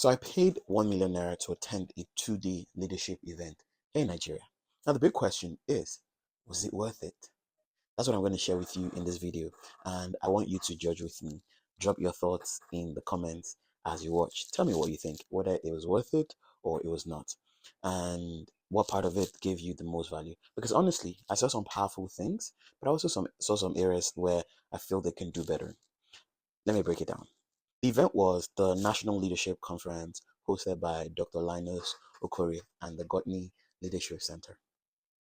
So I paid 1 million naira to attend a 2-day leadership event in Nigeria. Now the big question is, was it worth it? That's what I'm going to share with you in this video, and I want you to judge with me. Drop your thoughts in the comments as you watch. Tell me what you think, whether it was worth it or it was not, and what part of it gave you the most value. Because honestly, I saw some powerful things, but I also saw some areas where I feel they can do better. Let me break it down. The event was the National Leadership Conference hosted by Dr. Linus, Okorie, and the GOTNI Leadership Center.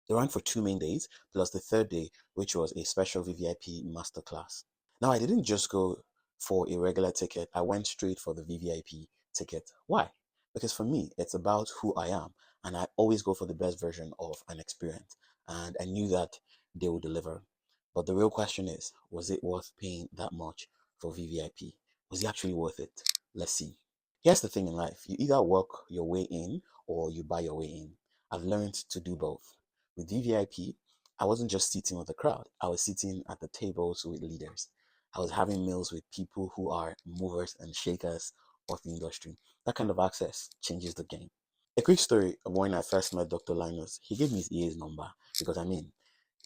They ran for 2 main days, plus the third day, which was a special VVIP masterclass. Now, I didn't just go for a regular ticket, I went straight for the VVIP ticket. Why? Because for me, it's about who I am, and I always go for the best version of an experience. And I knew that they would deliver. But the real question is, was it worth paying that much for VVIP? Was it actually worth it? Let's see. Here's the thing in life, you either work your way in or you buy your way in. I've learned to do both. With VVIP, I wasn't just sitting with the crowd, I was sitting at the tables with leaders. I was having meals with people who are movers and shakers of the industry. That kind of access changes the game. A quick story of when I first met Dr. Linus. He gave me his EA's number because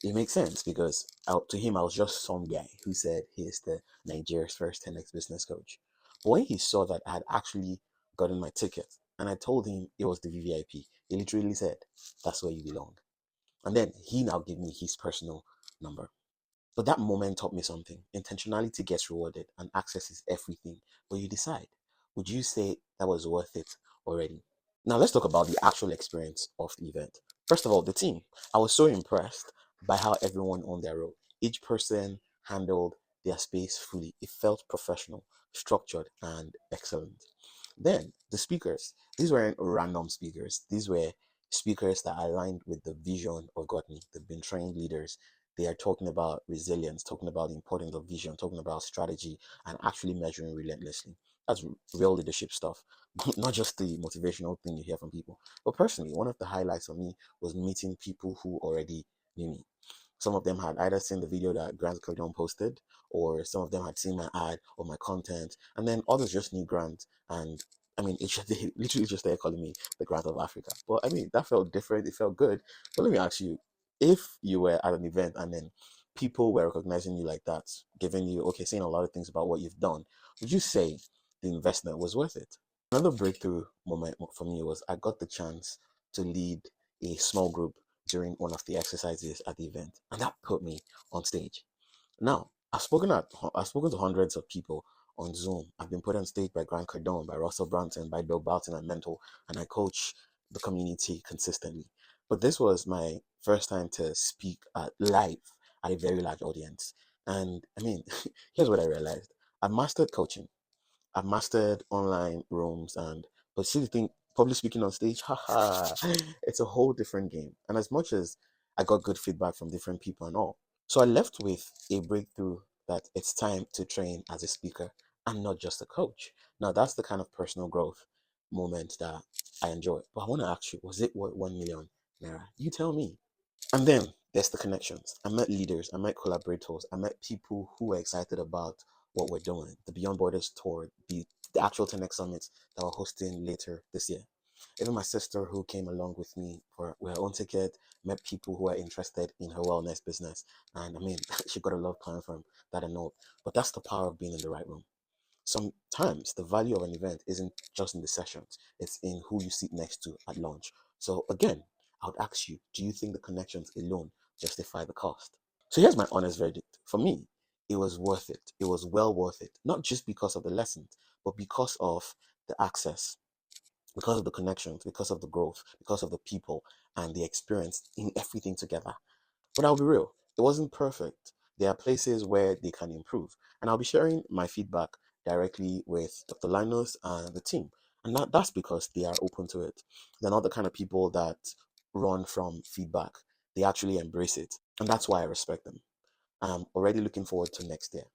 it makes sense because to him, I was just some guy who said he is the Nigeria's first 10x business coach. But when he saw that I had actually gotten my ticket and I told him it was the VVIP, he literally said, "That's where you belong." And then he now gave me his personal number. But that moment taught me something. Intentionality gets rewarded and access is everything. But you decide, would you say that was worth it already? Now let's talk about the actual experience of the event. First of all, the team. I was so impressed by how everyone on their role. Each person handled their space fully. It felt professional, structured, and excellent. Then the speakers. These weren't random speakers. These were speakers that aligned with the vision of GOTNI. They've been trained leaders. They are talking about resilience, talking about the importance of vision, talking about strategy, and actually measuring relentlessly. That's real leadership stuff, not just the motivational thing you hear from people. But personally, one of the highlights for me was meeting people who already knew me. Some of them had either seen the video that Grant Cardone posted, or some of them had seen my ad or my content, and then others just knew Grant. And they literally just started calling me the Grant of Africa. But that felt different. It felt good. But let me ask you, if you were at an event and then people were recognizing you like that, giving you, okay, saying a lot of things about what you've done, would you say the investment was worth it? Another breakthrough moment for me was I got the chance to lead a small group during one of the exercises at the event, and that put me on stage. Now, I've spoken to hundreds of people on Zoom. I've been put on stage by Grant Cardone, by Russell Brunson, by Bill Barton, my mentor, and I coach the community consistently. But this was my first time to speak live at a very large audience. And here's what I realized. I've mastered coaching. I've mastered online rooms, but see the thing, public speaking on stage, haha, it's a whole different game. And as much as I got good feedback from different people and all, so I left with a breakthrough that it's time to train as a speaker and not just a coach. Now that's the kind of personal growth moment that I enjoy. But I want to ask you, was it worth 1 million naira? You tell me. And then there's the connections. I met leaders, I met collaborators, I met people who were excited about what we're doing. The Beyond Borders tour, the actual 10X summits that we're hosting later this year. Even my sister, who came along with me for her own ticket, met people who are interested in her wellness business. And she got a lot of clients from that I know. But that's the power of being in the right room. Sometimes the value of an event isn't just in the sessions, it's in who you sit next to at lunch. So again, I would ask you, do you think the connections alone justify the cost? So here's my honest verdict. For me, it was worth it. It was well worth it. Not just because of the lessons, but because of the access, because of the connections, because of the growth, because of the people and the experience in everything together. But I'll be real, it wasn't perfect. There are places where they can improve. And I'll be sharing my feedback directly with Dr. Linus and the team. And that's because they are open to it. They're not the kind of people that run from feedback. They actually embrace it. And that's why I respect them. I'm already looking forward to next year.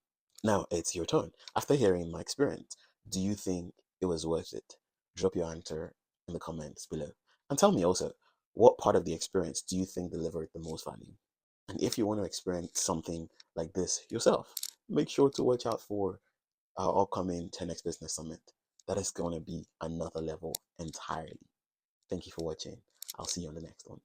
Now it's your turn. After hearing my experience, do you think it was worth it? Drop your answer in the comments below. And tell me also, what part of the experience do you think delivered the most value? And if you want to experience something like this yourself, make sure to watch out for our upcoming 10X Business Summit. that is going to be another level entirely. Thank you for watching. I'll see you on the next one.